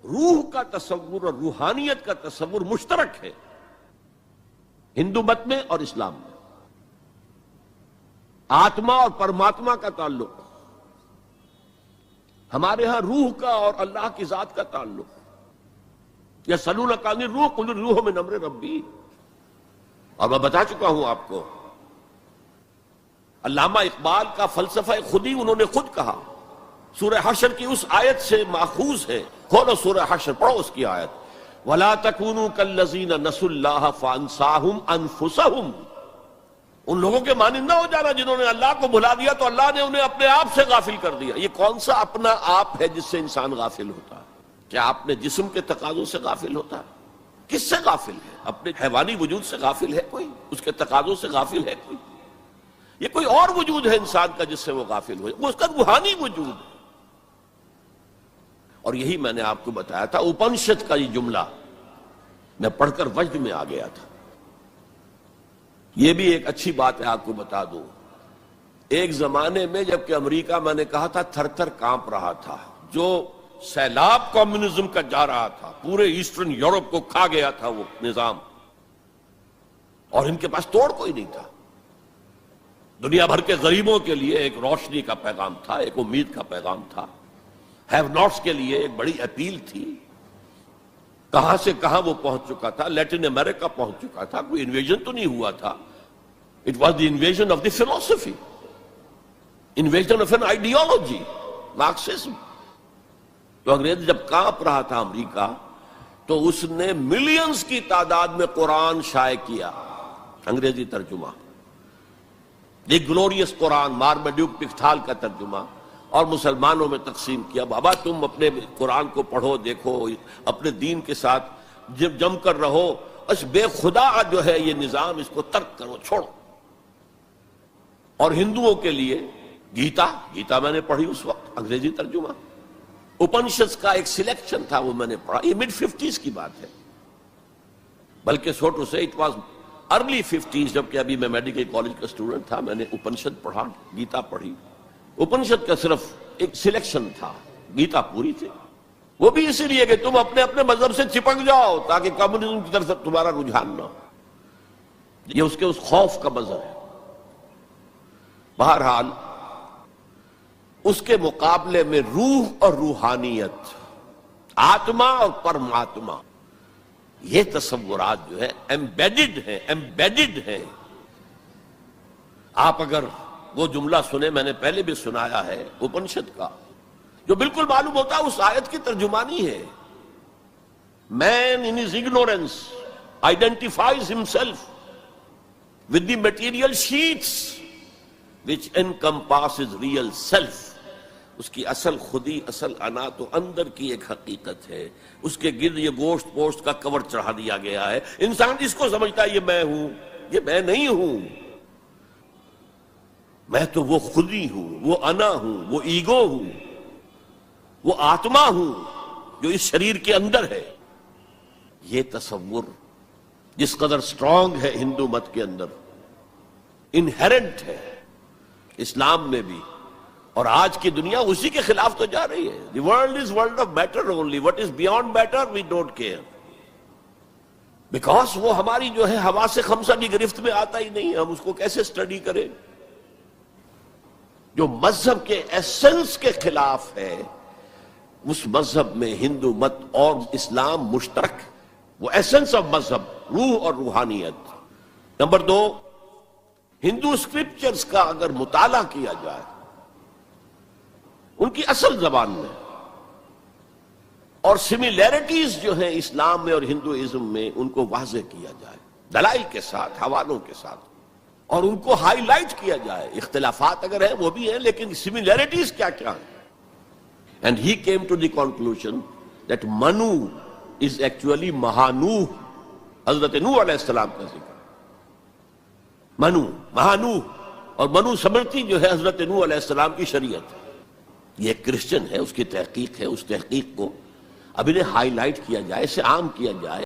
روح کا تصور اور روحانیت کا تصور مشترک ہے ہندو مت میں اور اسلام میں. آتما اور پرماتما کا تعلق، ہمارے ہاں روح کا اور اللہ کی ذات کا تعلق. یسألونک عن الروح قل الروح من امر ربی، اور میں بتا چکا ہوں آپ کو، علامہ اقبال کا فلسفہ خودی انہوں نے خود کہا، سورہ حشر کی اس آیت سے ماخوذ ہے. کھولو سورہ حشر، پڑھو اس کی آیت، وَلَا تَكُونُوا كَالَّذِينَ نَسُوا اللَّهَ فَأَنسَاهُمْ أَنفُسَهُمْ. ان لوگوں کے مانند نہ ہو جانا جنہوں نے اللہ کو بھلا دیا تو اللہ نے انہیں اپنے آپ سے غافل کر دیا. یہ کون سا اپنا آپ ہے جس سے انسان غافل ہوتا ہے؟ کیا اپنے جسم کے تقاضوں سے غافل ہوتا ہے؟ کس سے غافل ہے؟ اپنے حیوانی وجود سے غافل ہے کوئی؟ اس کے تقاضوں سے غافل ہے کوئی؟ یہ کوئی اور وجود ہے انسان کا جس سے وہ غافل ہو، وہ اس کا روحانی وجود ہے. اور یہی میں نے آپ کو بتایا تھا، اپنشد کا یہ جملہ میں پڑھ کر وجد میں آ گیا تھا. یہ بھی ایک اچھی بات ہے آپ کو بتا دوں. ایک زمانے میں جبکہ امریکہ میں نے کہا تھا تھر تھر کانپ رہا تھا، جو سیلاب کمیونزم کا جا رہا تھا، پورے ایسٹرن یورپ کو کھا گیا تھا وہ نظام، اور ان کے پاس توڑ کوئی نہیں تھا. دنیا بھر کے غریبوں کے لیے ایک روشنی کا پیغام تھا، ایک امید کا پیغام تھا. ہیو ناٹس کے لیے ایک بڑی اپیل تھی. کہاں سے کہاں وہ پہنچ چکا تھا، لیٹن امریکہ پہنچ چکا تھا. کوئی انویژن تو نہیں ہوا تھا. It was the invention of the philosophy, invention of an ideology, Marxism. تو انگریز جب کانپ رہا تھا امریکہ، تو اس نے ملینز کی تعداد میں قرآن شائع کیا، انگریزی ترجمہ، دی گلوریس قرآن، مارمیڈیوک پکتھال کا ترجمہ، اور مسلمانوں میں تقسیم کیا. بابا تم اپنے قرآن کو پڑھو، دیکھو، اپنے دین کے ساتھ جم کر رہو، اس بے خدا جو ہے یہ نظام، اس کو ترک کرو، چھوڑو. اور ہندوؤں کے لیے گیتا میں نے پڑھی اس وقت، انگریزی ترجمہ. اپنشد کا ایک سلیکشن تھا، وہ میں نے پڑھا. یہ mid 50s کی بات ہے، بلکہ چھوٹو سے اٹ واز ارلی 50s، جبکہ ابھی میں میڈیکل کالج کا اسٹوڈنٹ تھا. میں نے اپنشد پڑھا، گیتا پڑھی. اپنشد کا صرف ایک سلیکشن تھا، گیتا پوری تھی. وہ بھی اسی لیے کہ تم اپنے اپنے مذہب سے چپک جاؤ تاکہ کمیونزم کی طرف تمہارا رجحان نہ ہو. یہ اس کے اس خوف کا مظہر ہے. بہرحال اس کے مقابلے میں روح اور روحانیت، آتما اور پرماتما، یہ تصورات جو ہے ایمبیڈڈ ہیں. آپ اگر وہ جملہ سنیں، میں نے پہلے بھی سنایا ہے اپنشد کا، جو بالکل معلوم ہوتا ہے اس آیت کی ترجمانی ہے. Man in his ignorance identifies himself with the material sheets which encompasses real self. اس کی اصل خودی، اصل انا تو اندر کی ایک حقیقت ہے. اس کے گرد یہ گوشت پوشت کا کور چڑھا دیا گیا ہے. انسان اس کو سمجھتا ہے یہ میں ہوں، یہ میں نہیں ہوں. میں تو وہ خودی ہوں، وہ انا ہوں، وہ ایگو ہوں، وہ آتما ہوں جو اس شریر کے اندر ہے. یہ تصور جس قدر سٹرونگ ہے ہندو مت کے اندر، انہیرنٹ ہے اسلام میں بھی، اور آج کی دنیا اسی کے خلاف تو جا رہی ہے. The world is world of matter only, what is beyond matter we don't care, because وہ ہماری جو ہے حواس خمسہ کی گرفت میں آتا ہی نہیں. ہم اس کو کیسے اسٹڈی کریں؟ جو مذہب کے ایسنس کے خلاف ہے، اس مذہب میں ہندو مت اور اسلام مشترک، وہ ایسنس آف مذہب، روح اور روحانیت. نمبر 2، ہندو اسکرپچرز کا اگر مطالعہ کیا جائے ان کی اصل زبان میں، اور سملیرٹیز جو ہیں اسلام میں اور ہندوازم میں ان کو واضح کیا جائے، دلائل کے ساتھ، حوالوں کے ساتھ، اور ان کو ہائی لائٹ کیا جائے. اختلافات اگر ہیں وہ بھی ہیں، لیکن سملیرٹیز کیا کیا ہیں. And he came to the conclusion that Manu is actually Mahanooh. حضرت نوح علیہ السلام کا ذکر، منو، مہانوح، اور منو سمرتی جو ہے حضرت نوح علیہ السلام کی شریعت. یہ ایک کرسچن ہے، اس کی تحقیق ہے. اس تحقیق کو اب انہیں ہائی لائٹ کیا جائے، اسے عام کیا جائے.